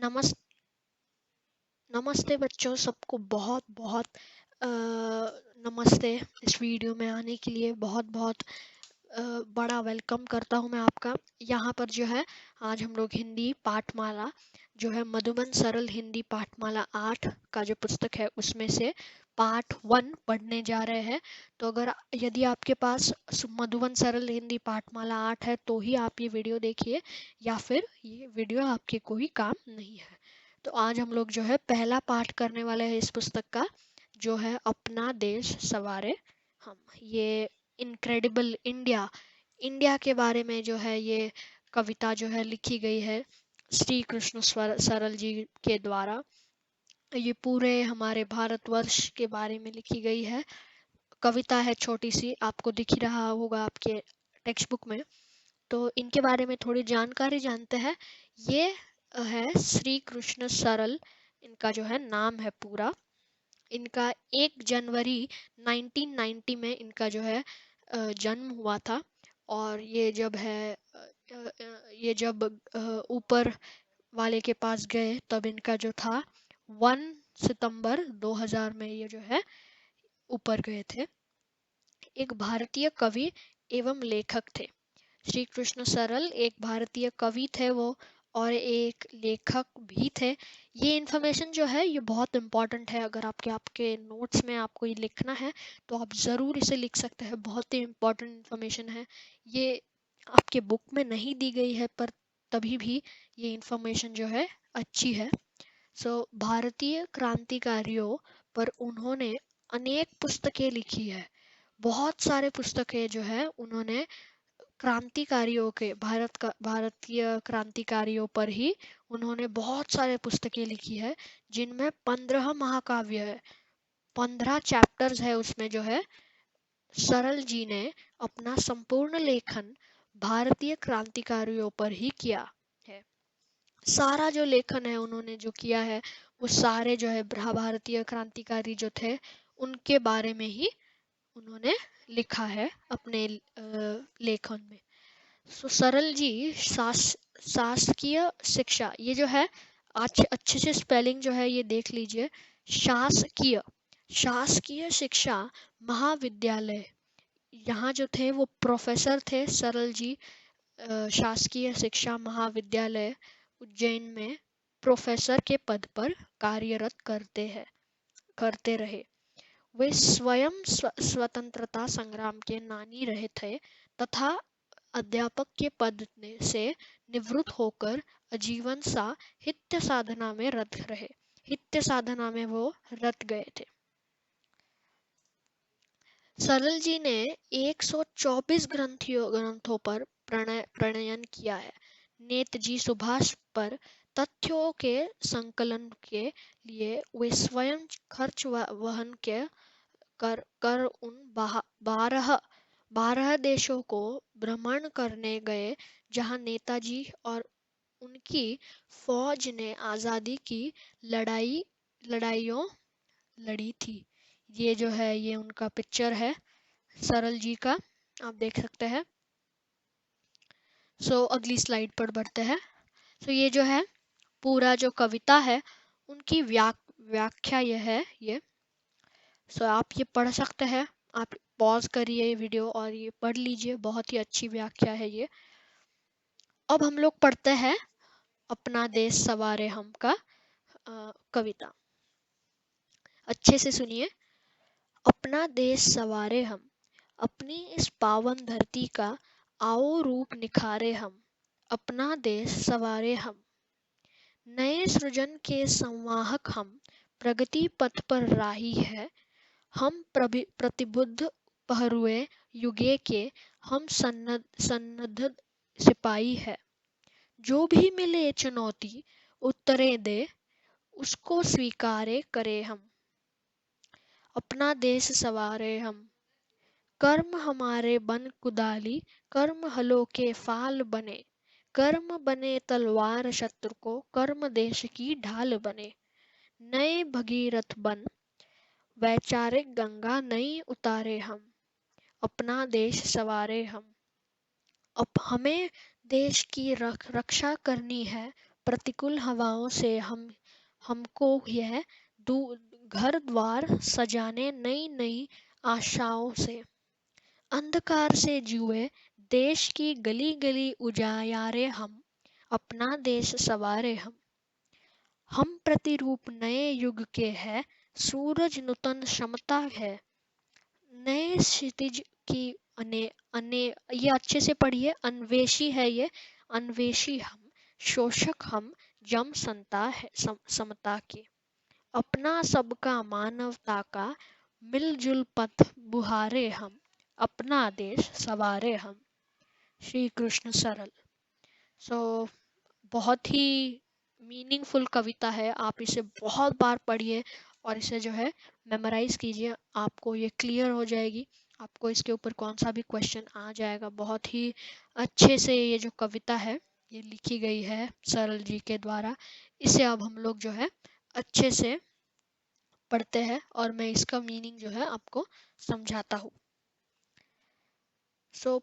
नमस नमस्ते बच्चों, सबको बहुत बहुत नमस्ते। इस वीडियो में आने के लिए बहुत बहुत बड़ा वेलकम करता हूं मैं आपका। यहाँ पर जो है आज हम लोग हिंदी पाठमाला जो है मधुबन सरल हिंदी पाठमाला 8 का जो पुस्तक है उसमें से पाठ 1 पढ़ने जा रहे हैं। तो अगर यदि आपके पास मधुबन सरल हिंदी पाठमाला 8 है तो ही आप ये वीडियो देखिए, या फिर ये वीडियो आपके कोई काम नहीं है। तो आज हम लोग जो है पहला पाठ करने वाले हैं इस पुस्तक का, जो है अपना देश सवारे हम। ये इनक्रेडिबल इंडिया इंडिया के बारे में जो है ये कविता जो है लिखी गई है श्री कृष्ण सरल जी के द्वारा। ये पूरे हमारे भारतवर्ष के बारे में लिखी गई है। कविता है छोटी सी, आपको दिख ही रहा होगा आपके टेक्स्ट बुक में। तो इनके बारे में थोड़ी जानकारी जानते हैं। ये है श्री कृष्ण सरल, इनका जो है नाम है पूरा। इनका 1 जनवरी 1990 में इनका जो है जन्म हुआ था। और ये जब है ये जब ऊपर वाले के पास गए तब इनका जो था 1 सितंबर 2000 में ये जो है ऊपर गए थे। एक भारतीय कवि एवं लेखक थे। श्री कृष्ण सरल एक भारतीय कवि थे वो, और एक लेखक भी थे। ये इन्फॉर्मेशन जो है ये बहुत इम्पॉर्टेंट है। अगर आपके नोट्स में आपको ये लिखना है तो आप ज़रूर इसे लिख सकते हैं। बहुत ही इम्पॉर्टेंट इन्फॉर्मेशन है। ये आपके बुक में नहीं दी गई है पर तभी भी ये इन्फॉर्मेशन जो है अच्छी है। भारतीय क्रांतिकारियों पर उन्होंने अनेक पुस्तकें लिखी है। बहुत सारे पुस्तकें जो है उन्होंने क्रांतिकारियों के भारतीय क्रांतिकारियों पर ही उन्होंने बहुत सारे पुस्तकें लिखी है, जिनमें 15 महाकाव्य है, 15 चैप्टर्स है उसमें जो है। सरल जी ने अपना संपूर्ण लेखन भारतीय क्रांतिकारियों पर ही किया है। सारा जो लेखन है उन्होंने जो किया है वो सारे जो है भारतीय क्रांतिकारी जो थे उनके बारे में ही उन्होंने लिखा है अपने लेखन में। सरल जी शासकीय शिक्षा, ये जो है अच्छे से स्पेलिंग जो है ये देख लीजिए। शासकीय शासकीय शिक्षा महाविद्यालय, यहाँ जो थे वो प्रोफेसर थे सरल जी। शासकीय शिक्षा महाविद्यालय उज्जैन में प्रोफेसर के पद पर कार्यरत करते रहे। वे स्वयं स्वतंत्रता संग्राम के नानी रहे थे तथा अध्यापक के पद से निवृत्त होकर आजीवन साहित्य साधना में रत रहे। हित्य साधना में वो रत गए थे। सरल जी ने 124 ग्रंथों पर प्रणयन किया है। नेताजी सुभाष पर तथ्यों के संकलन के लिए वे स्वयं खर्च वहन कर उन 12 देशों को भ्रमण करने गए, जहां नेताजी और उनकी फौज ने आज़ादी की लड़ाइयों लड़ी थी। ये जो है ये उनका पिक्चर है सरल जी का, आप देख सकते हैं। अगली स्लाइड पर बढ़ते हैं। ये जो है पूरा जो कविता है उनकी व्याख्या यह है ये। आप ये पढ़ सकते हैं। आप पॉज करिए ये वीडियो और ये पढ़ लीजिए, बहुत ही अच्छी व्याख्या है ये। अब हम लोग पढ़ते हैं अपना देश सवारे हम का कविता। अच्छे से सुनिए। अपना देश सवारे हम, अपनी इस पावन धरती का आओ रूप निखारे हम। अपना देश सवारे हम, नए सृजन के संवाहक हम, प्रगति पथ पर राही है हम। प्रतिबुद्ध पहरुए युगे के हम सन्नद्ध सिपाही है। जो भी मिले चुनौती उत्तरे दे, उसको स्वीकारे करे हम। अपना देश सवारे हम, कर्म हमारे बन कुदाली, कर्म हलों के फाल बने। कर्म बने तलवार शत्रु को, कर्म देश की ढाल बने। नए भगीरथ बन वैचारिक गंगा नई उतारे हम। अपना देश सवारे हम, अब हमें देश की रक्षा करनी है, प्रतिकूल हवाओं से हमको यह घर द्वार सजाने नई नई आशाओं से, अंधकार से जुए देश की गली गली उजायारे हम, अपना देश सवारे हम प्रतिरूप नए युग के हैं, सूरज नूतन क्षमता है, नए क्षितिज की अने अने ये अच्छे से पढ़िए, अन्वेषी है ये, अन्वेषी हम, शोषक हम, जम संता है समता के, अपना सबका मानवता का, मिलजुल पथ बुहारे हम, अपना देश सवारे हम। श्री कृष्ण सरल। सो बहुत ही मीनिंगफुल कविता है, आप इसे बहुत बार पढ़िए और इसे जो है मेमोराइज कीजिए, आपको ये क्लियर हो जाएगी, आपको इसके ऊपर कौन सा भी क्वेश्चन आ जाएगा। बहुत ही अच्छे से ये जो कविता है ये लिखी गई है सरल जी के द्वारा। इसे अब हम लोग जो है अच्छे से पढ़ते हैं और मैं इसका मीनिंग जो है आपको समझाता हूँ।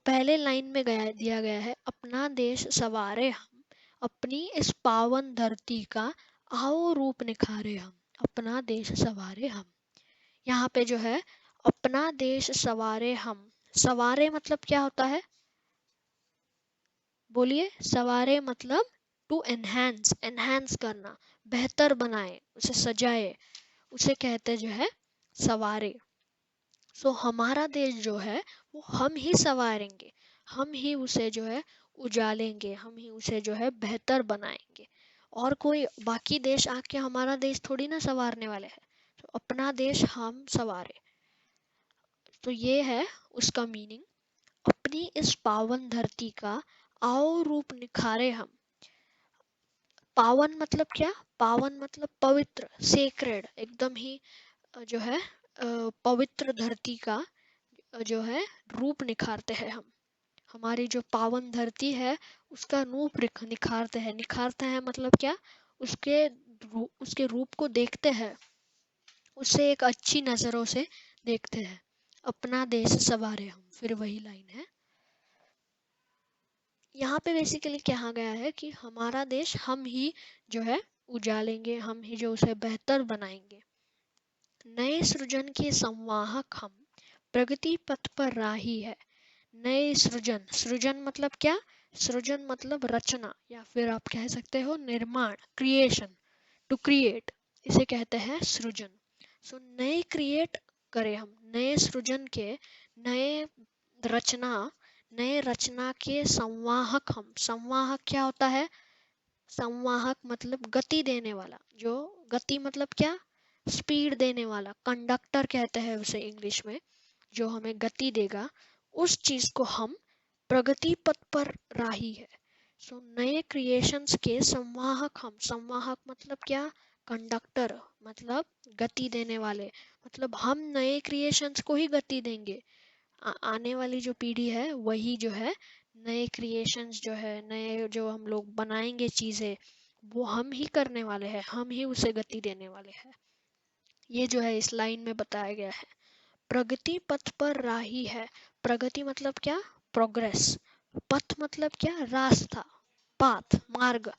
पहले लाइन में दिया गया है, अपना देश सवारे हम, अपनी इस पावन धरती का आओ रूप निखारे हम, अपना देश सवारे हम। यहाँ पे जो है अपना देश सवारे हम, सवारे मतलब क्या होता है, बोलिए। सवारे मतलब टू एनहांस, एनहांस करना, बेहतर बनाए, उसे सजाए, उसे कहते जो है सवारे। हमारा देश जो है वो हम ही संवारेंगे, हम ही उसे जो है उजालेंगे, हम ही उसे जो है बेहतर बनाएंगे, और कोई बाकी देश आके हमारा देश थोड़ी ना संवारने वाले हैं। अपना देश हम संवारे, तो ये है उसका मीनिंग। अपनी इस पावन धरती का आओ रूप निखारे हम। पावन मतलब क्या, पावन मतलब पवित्र, सेक्रेड, एकदम ही जो है पवित्र धरती का जो है रूप निखारते हैं हम। हमारी जो पावन धरती है उसका रूप निखारते हैं। निखारते हैं मतलब क्या, उसके रूप को देखते हैं, उसे एक अच्छी नज़रों से देखते हैं। अपना देश सवारे हम, फिर वही लाइन है। यहाँ पे बेसिकली कहा गया है कि हमारा देश हम ही जो है उजालेंगे, हम ही जो उसे बेहतर बनाएंगे। नए सृजन के संवाहक हम, प्रगति पथ पर राही है। नए सृजन, सृजन मतलब क्या, सृजन मतलब रचना, या फिर आप कह सकते हो निर्माण, क्रिएशन, टू क्रिएट, इसे कहते हैं सृजन। नए क्रिएट करें हम, नए सृजन के, नए रचना, नए रचना के संवाहक हम। संवाहक क्या होता है, संवाहक मतलब गति देने वाला, जो गति मतलब क्या, स्पीड देने वाला, कंडक्टर कहते हैं उसे इंग्लिश में, जो हमें गति देगा, उस चीज को हम प्रगति पथ पर राही है। नए क्रिएशंस के संवाहक हम, संवाहक मतलब क्या, कंडक्टर, मतलब गति देने वाले, मतलब हम नए क्रिएशंस को ही गति देंगे। आने वाली जो पीढ़ी है वही जो है नए क्रिएशंस जो है, नए जो हम लोग बनाएंगे चीजें, वो हम ही करने वाले हैं, हम ही उसे गति देने वाले हैं। ये जो है इस लाइन में बताया गया है। प्रगति पथ पर राही है, प्रगति मतलब क्या, प्रोग्रेस, पथ मतलब क्या, रास्ता, पाथ, मार्ग,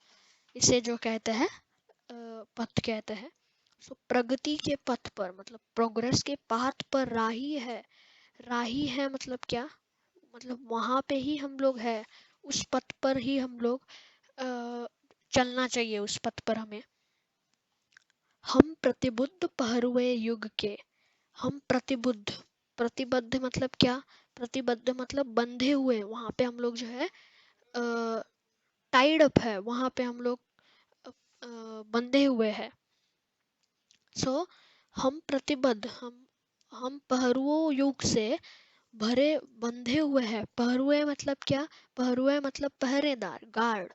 इसे जो कहते हैं पथ कहते हैं। प्रगति के पथ पर मतलब प्रोग्रेस के पाथ पर राही है। राही है मतलब क्या, मतलब वहां पे ही हम लोग है, उस पथ पर ही हम लोग चलना चाहिए, उस पथ पर हमें। हम प्रतिबुद्ध पहरुए युग के, हम प्रतिबुद्ध, प्रतिबद्ध मतलब क्या, प्रतिबद्ध मतलब बंधे हुए, वहां पे हम लोग जो है टाइड अप है, वहां पे हम लोग बंधे हुए हैं। हम प्रतिबद्ध, हम पहरुओं युग से भरे बंधे हुए हैं। पहरुए मतलब क्या, पहरुए मतलब पहरेदार, गार्ड,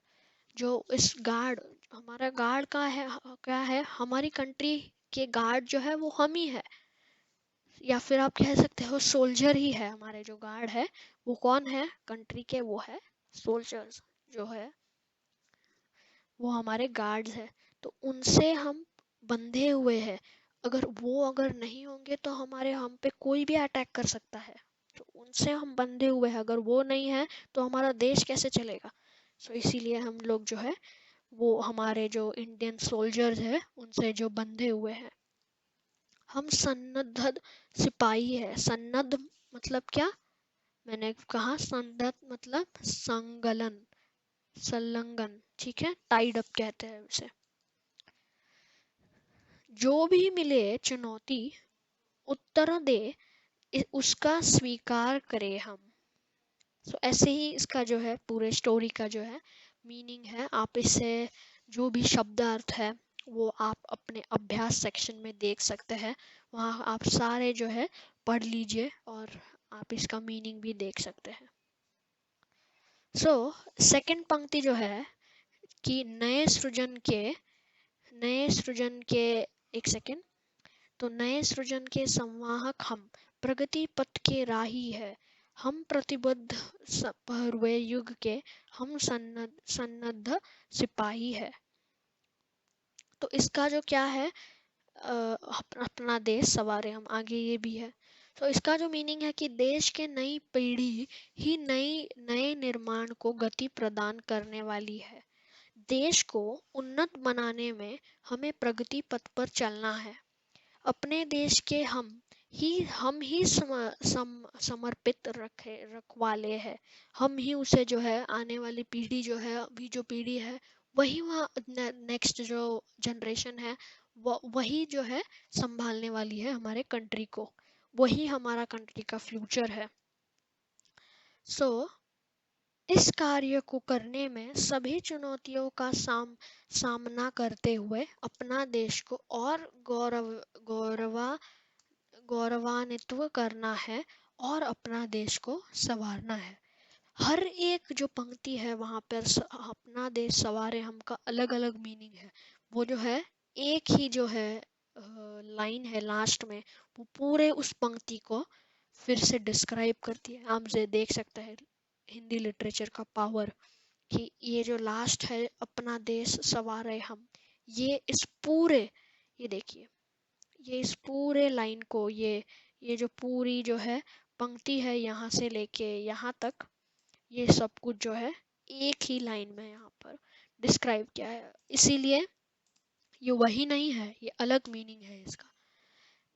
जो इस गार्ड, हमारा गार्ड का है, क्या है, हमारी कंट्री के गार्ड जो है वो हम ही है, या फिर आप कह सकते हो सोल्जर ही है। हमारे जो गार्ड है वो कौन है, कंट्री के, वो है सोल्जर्स, जो है वो हमारे गार्ड्स है। तो उनसे हम बंधे हुए हैं, अगर नहीं होंगे तो हम पे कोई भी अटैक कर सकता है। तो उनसे हम बंधे हुए हैं, अगर वो नहीं है तो हमारा देश कैसे चलेगा। इसीलिए हम लोग जो है वो हमारे जो इंडियन सोल्जर्स हैं उनसे जो बंधे हुए हैं। हम सन्नद्ध सिपाही है। सन्नद्ध मतलब क्या? मैंने कहा सन्नद्ध मतलब संलग्न, संलग्न, ठीक है, टाइड अप कहते हैं उसे। जो भी मिले चुनौती उत्तर दे, उसका स्वीकार करें हम। सो ऐसे ही इसका जो है पूरे स्टोरी का जो है मीनिंग है। आप इसे जो भी शब्दार्थ है वो आप अपने अभ्यास सेक्शन में देख सकते हैं। वहाँ आप सारे जो है पढ़ लीजिए और आप इसका मीनिंग भी देख सकते हैं। सो सेकंड पंक्ति जो है कि नए सृजन के एक सेकंड, तो नए सृजन के संवाहक हम, प्रगति पथ के राही है हम, प्रतिबद्ध भरवे युग के हम, सन्नद्ध सिपाही है। तो इसका जो क्या है, अपना देश सवारे हम, आगे ये भी है। तो इसका जो मीनिंग है कि देश के नई पीढ़ी ही नए निर्माण को गति प्रदान करने वाली है। देश को उन्नत बनाने में हमें प्रगति पथ पर चलना है। अपने देश के हम ही समर्पित रखवाले हैं। हम ही उसे जो है आने वाली पीढ़ी जो है, अभी जो पीढ़ी है वही, वहाँ नेक्स्ट जो जनरेशन है वही जो है संभालने वाली है हमारे कंट्री को। वही हमारा कंट्री का फ्यूचर है। सो इस कार्य को करने में सभी चुनौतियों का सामना करते हुए अपना देश को और गौरवा गौरवान्वित करना है और अपना देश को संवारना है। हर एक जो पंक्ति है वहाँ पर अपना देश सवारे हम का अलग अलग मीनिंग है। वो जो है एक ही जो है लाइन है लास्ट में, वो पूरे उस पंक्ति को फिर से डिस्क्राइब करती है। आप ये देख सकते हैं हिंदी लिटरेचर का पावर, कि ये जो लास्ट है अपना देश सवारे हम, ये इस पूरे, ये देखिए, ये इस पूरे लाइन को, ये जो पूरी जो है पंक्ति है यहाँ से लेके यहाँ तक, ये सब कुछ जो है एक ही लाइन में यहाँ पर डिस्क्राइब किया है। इसीलिए ये वही नहीं है, ये अलग मीनिंग है इसका।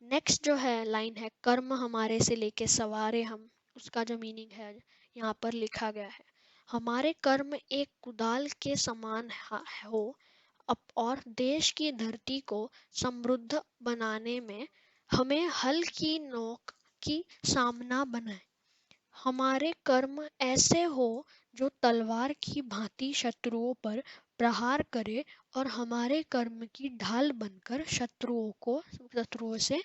नेक्स्ट जो है लाइन है, कर्म हमारे से लेके सवारे हम, उसका जो मीनिंग है यहाँ पर लिखा गया है, हमारे कर्म एक कुदाल के समान हो और देश की धरती को समृद्ध बनाने में हमें हल की नोक की सामना बनाए। हमारे कर्म ऐसे हो जो तलवार की भांति शत्रुओं पर प्रहार करे और हमारे कर्म की ढाल बनकर शत्रुओं से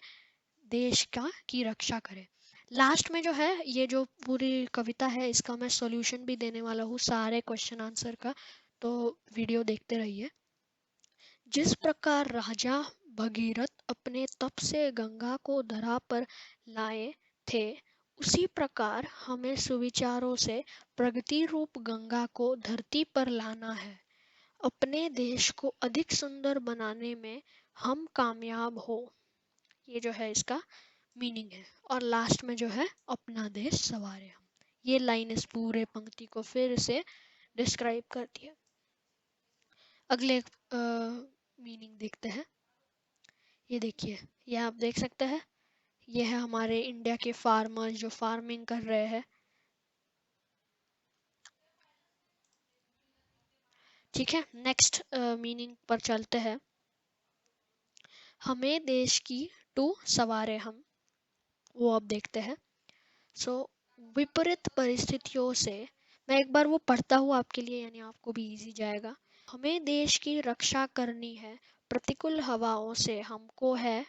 देश की रक्षा करे। लास्ट में जो है ये जो पूरी कविता है इसका मैं सॉल्यूशन भी देने वाला हूँ सारे क्वेश्चन आंसर का, तो वीडियो देखते रहिए। जिस प्रकार राजा भगीरथ अपने तप से गंगा को धरा पर लाए थे, उसी प्रकार हमें सुविचारों से प्रगति रूप गंगा को धरती पर लाना है। अपने देश को अधिक सुंदर बनाने में हम कामयाब हो। ये जो है इसका मीनिंग है। और लास्ट में जो है अपना देश सवारे हम, ये लाइन इस पूरे पंक्ति को फिर से डिस्क्राइब करती है। अगले मीनिंग देखते हैं। ये देखिए, ये आप देख सकते हैं, ये है हमारे इंडिया के फार्मर्स जो फार्मिंग कर रहे हैं। ठीक है, नेक्स्ट मीनिंग पर चलते हैं। हमें देश की टू सवारे हम, वो अब देखते हैं। सो विपरीत परिस्थितियों से, मैं एक बार वो पढ़ता हूँ आपके लिए, यानी आपको भी इजी जाएगा। हमें देश की रक्षा करनी है, प्रतिकूल हवाओं से हमको है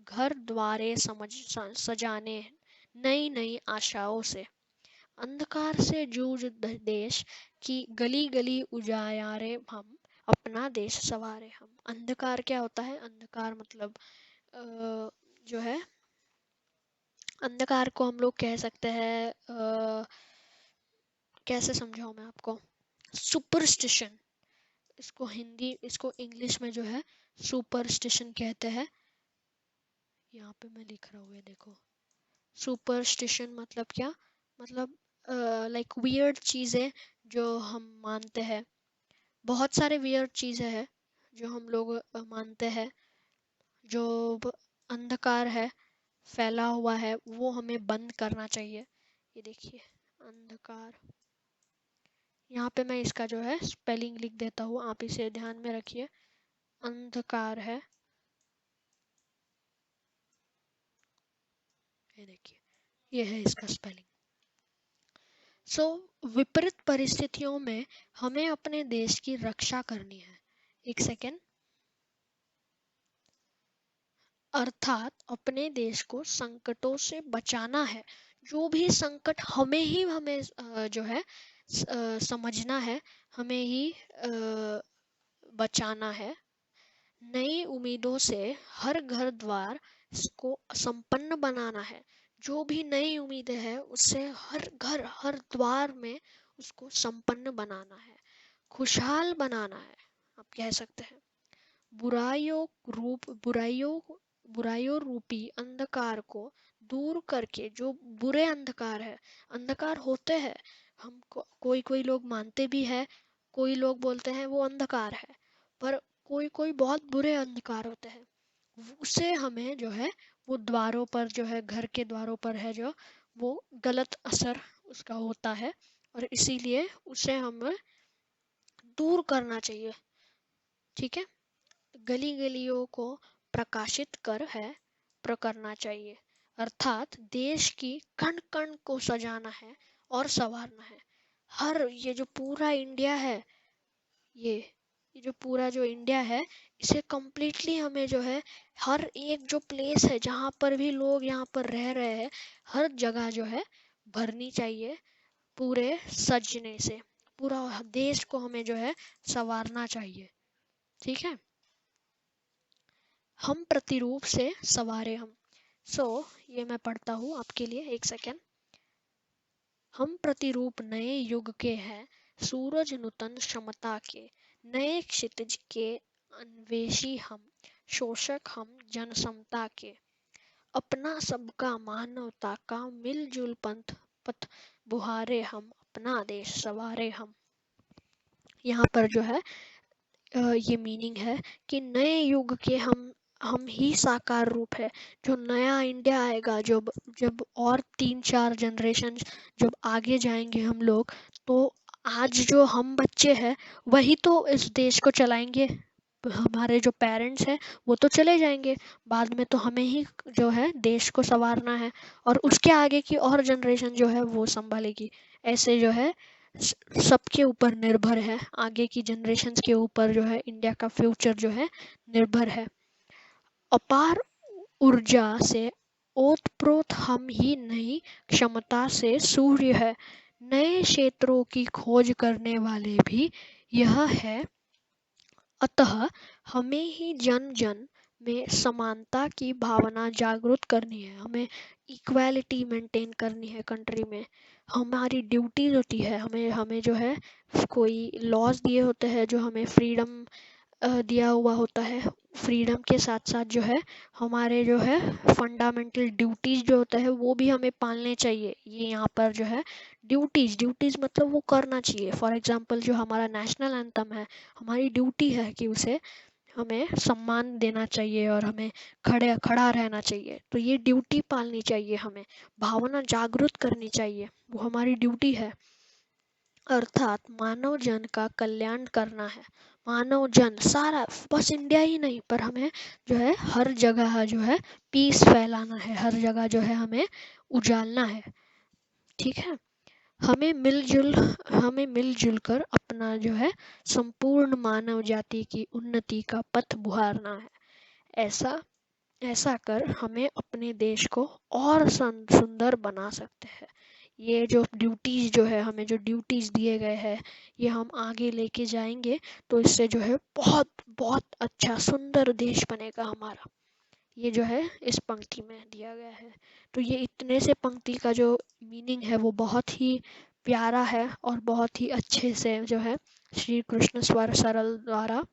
घर द्वारे सजाने, नई नई आशाओं से अंधकार से जूझ देश की गली गली उजायारे हम, अपना देश सवारे हम। अंधकार क्या होता है? अंधकार मतलब जो है, अंधकार को हम लोग कह सकते हैं, कैसे समझाऊं मैं आपको, सुपरस्टिशन। इसको इंग्लिश में जो है सुपरस्टिशन कहते हैं। यहाँ पे मैं लिख रहा हूँ, ये देखो, सुपरस्टिशन मतलब क्या? मतलब लाइक वियर्ड चीज़ें जो हम मानते हैं, बहुत सारे वियर्ड चीज़ें हैं जो हम लोग मानते हैं, जो अंधकार है, फैला हुआ है, वो हमें बंद करना चाहिए। ये देखिए, अंधकार, यहाँ पे मैं इसका जो है स्पेलिंग लिख देता हूँ, आप इसे ध्यान में रखिए। अंधकार है, ये देखिए, ये है इसका स्पेलिंग। विपरीत परिस्थितियों में हमें अपने देश की रक्षा करनी है। एक सेकेंड। अर्थात अपने देश को संकटों से बचाना है। जो भी संकट हमें जो है समझना है, हमें ही बचाना है। नई उम्मीदों से हर घर द्वार को संपन्न बनाना है। जो भी नई उम्मीदें हैं उससे हर घर हर द्वार में उसको संपन्न बनाना है, खुशहाल बनाना है, आप कह सकते हैं। बुराइयों बुराइयों बुराइयों रूपी अंधकार को दूर करके, जो बुरे अंधकार है, अंधकार होते हैं, हम कोई कोई लोग मानते भी है, कोई लोग बोलते हैं वो अंधकार है, पर कोई कोई बहुत बुरे अंधकार होते हैं, उसे हमें जो है वो द्वारों पर जो है, घर के द्वारों पर है जो, वो गलत असर उसका होता है, और इसीलिए उसे हमें दूर करना चाहिए। ठीक है, गली गलियों को प्रकाशित करना चाहिए। अर्थात देश की कण कण को सजाना है और संवारना है। हर ये जो पूरा इंडिया है, ये ये जो पूरा जो इंडिया है, इसे कम्प्लीटली हमें जो है, हर एक जो प्लेस है जहाँ पर भी लोग यहाँ पर रह रहे हैं, हर जगह जो है भरनी चाहिए पूरे सजने से। पूरा देश को हमें जो है संवारना चाहिए। ठीक है, हम प्रतिरूप से सवारे हम। ये मैं पढ़ता हूँ आपके लिए, एक सेकेंड। हम प्रतिरूप नए युग के हैं, सूरज नूतन क्षमता के, नए क्षितिज के अन्वेषी हम, शोषक हम जनसमता के, अपना सबका मानवता का मिलजुल पंथ पथ बुहारे हम, अपना देश सवारे हम। यहाँ पर जो है ये मीनिंग है कि नए युग के हम ही साकार रूप है। जो नया इंडिया आएगा, जब जब और 3-4 जनरेशन जब आगे जाएंगे हम लोग, तो आज जो हम बच्चे हैं वही तो इस देश को चलाएंगे। हमारे जो पेरेंट्स हैं वो तो चले जाएंगे, बाद में तो हमें ही जो है देश को संवारना है, और उसके आगे की और जनरेशन जो है वो संभालेगी। ऐसे जो है सबके ऊपर निर्भर है, आगे की जनरेशन्स के ऊपर जो है इंडिया का फ्यूचर जो है निर्भर है। अपार ऊर्जा से ओतप्रोत हम ही नई क्षमता से सूर्य है, नए क्षेत्रों की खोज करने वाले भी यह है। अतः हमें ही जन जन में समानता की भावना जागृत करनी है, हमें इक्वालिटी मेंटेन करनी है कंट्री में। हमारी ड्यूटीज होती है, हमें हमें जो है कोई लॉज दिए होते हैं, जो हमें फ्रीडम दिया हुआ होता है। फ्रीडम के साथ साथ जो है हमारे जो है फंडामेंटल ड्यूटीज जो होता है वो भी हमें पालने चाहिए। ये यहाँ पर जो है ड्यूटीज ड्यूटीज मतलब वो करना चाहिए। फॉर एग्जांपल जो हमारा नेशनल एंथम है, हमारी ड्यूटी है कि उसे हमें सम्मान देना चाहिए और हमें खड़ा रहना चाहिए। तो ये ड्यूटी पालनी चाहिए, हमें भावना जागृत करनी चाहिए, वो हमारी ड्यूटी है। अर्थात मानव जन का कल्याण करना है। मानव जन सारा, बस इंडिया ही नहीं, पर हमें जो है हर जगह जो है पीस फैलाना है, हर जगह जो है हमें उजालना है। ठीक है, हमें मिलजुल कर अपना जो है संपूर्ण मानव जाति की उन्नति का पथ बुहारना है। ऐसा ऐसा कर हमें अपने देश को और सुंदर बना सकते हैं। ये जो ड्यूटीज जो है, हमें जो ड्यूटीज दिए गए हैं, ये हम आगे लेके जाएंगे तो इससे जो है बहुत बहुत अच्छा सुंदर देश बनेगा हमारा। ये जो है इस पंक्ति में दिया गया है। तो ये इतने से पंक्ति का जो मीनिंग है वो बहुत ही प्यारा है, और बहुत ही अच्छे से जो है श्री कृष्ण स्वर सरल द्वारा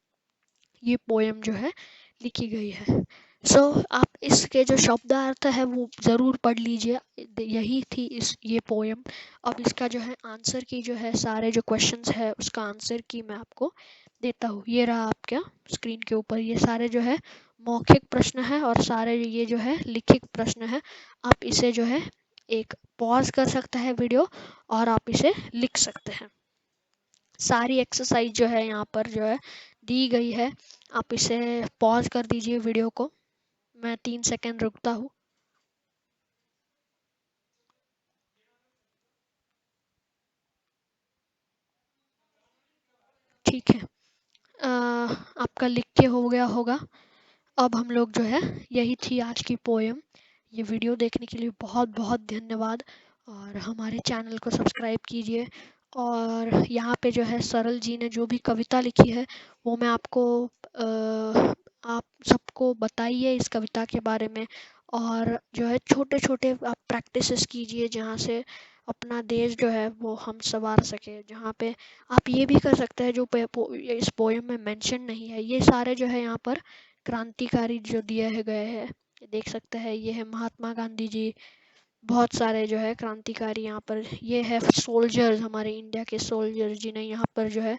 ये पोयम जो है लिखी गई है। सो आप इसके जो शब्दार्थ है वो ज़रूर पढ़ लीजिए। यही थी इस ये पोयम। अब इसका जो है आंसर की जो है सारे जो क्वेश्चंस है उसका आंसर की मैं आपको देता हूँ। ये रहा आपका स्क्रीन के ऊपर, ये सारे जो है मौखिक प्रश्न है और सारे ये जो है लिखित प्रश्न है। आप इसे जो है एक पॉज कर सकते हैं वीडियो और आप इसे लिख सकते हैं। सारी एक्सरसाइज जो है यहाँ पर जो है दी गई है। आप इसे पॉज कर दीजिए वीडियो को। मैं 3 सेकंड रुकता हूँ। ठीक है। आपका लिख के हो गया होगा। अब हम लोग जो है, यही थी आज की पोयम। ये वीडियो देखने के लिए बहुत बहुत धन्यवाद और हमारे चैनल को सब्सक्राइब कीजिए। और यहाँ पे जो है सरल जी ने जो भी कविता लिखी है वो मैं आपको आप सबको बताइए इस कविता के बारे में। और जो है छोटे छोटे आप प्रैक्टिसेस कीजिए जहाँ से अपना देश जो है वो हम संवार सके। जहाँ पे आप ये भी कर सकते हैं जो इस पोयम में मेंशन नहीं है। ये सारे जो है यहाँ पर क्रांतिकारी जो दिए गए हैं, देख सकते हैं। ये है महात्मा गांधी जी, बहुत सारे जो है क्रांतिकारी यहाँ पर। ये है सोल्जर्स, हमारे इंडिया के सोल्जर्स जिन्हें यहाँ पर जो है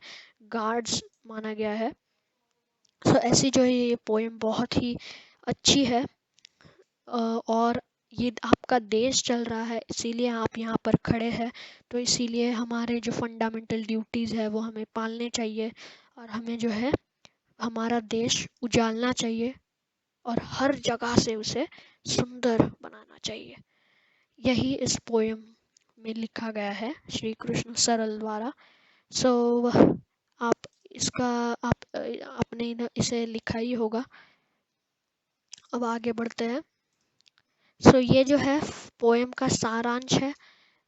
गार्ड्स माना गया है। सो ऐसी जो है ये पोयम बहुत ही अच्छी है। और ये आपका देश चल रहा है इसीलिए आप यहाँ पर खड़े हैं। तो इसीलिए हमारे जो फंडामेंटल ड्यूटीज़ है वो हमें पालने चाहिए और हमें जो है हमारा देश उजालना चाहिए और हर जगह से उसे सुंदर बनाना चाहिए। यही इस पोयम में लिखा गया है श्री कृष्ण सरल द्वारा। सो आप इसका आपने इसे लिखा ही होगा। अब आगे बढ़ते हैं। सो ये जो है पोयम का सारांश है,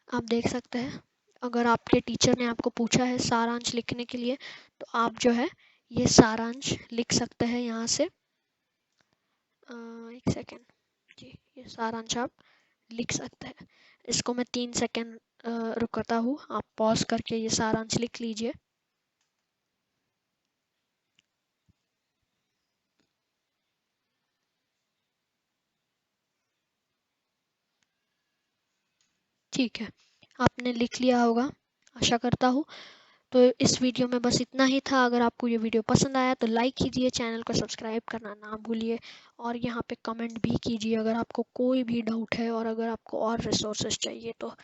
आप देख सकते हैं। अगर आपके टीचर ने आपको पूछा है सारांश लिखने के लिए तो आप जो है ये सारांश लिख सकते हैं यहाँ से। एक सेकेंड जी, ये सारांश आप लिख सकते हैं। इसको मैं 3 सेकेंड रुकता हूँ, आप पॉज करके ये सारांश लिख लीजिए। ठीक है, आपने लिख लिया होगा आशा करता हूँ। तो इस वीडियो में बस इतना ही था। अगर आपको ये वीडियो पसंद आया तो लाइक कीजिए, चैनल को सब्सक्राइब करना ना भूलिए और यहाँ पे कमेंट भी कीजिए अगर आपको कोई भी डाउट है और अगर आपको और रिसोर्सेज चाहिए तो।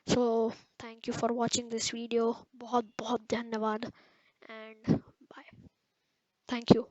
So thank you for watching this video. बहुत बहुत धन्यवाद एंड बाय। Thank you.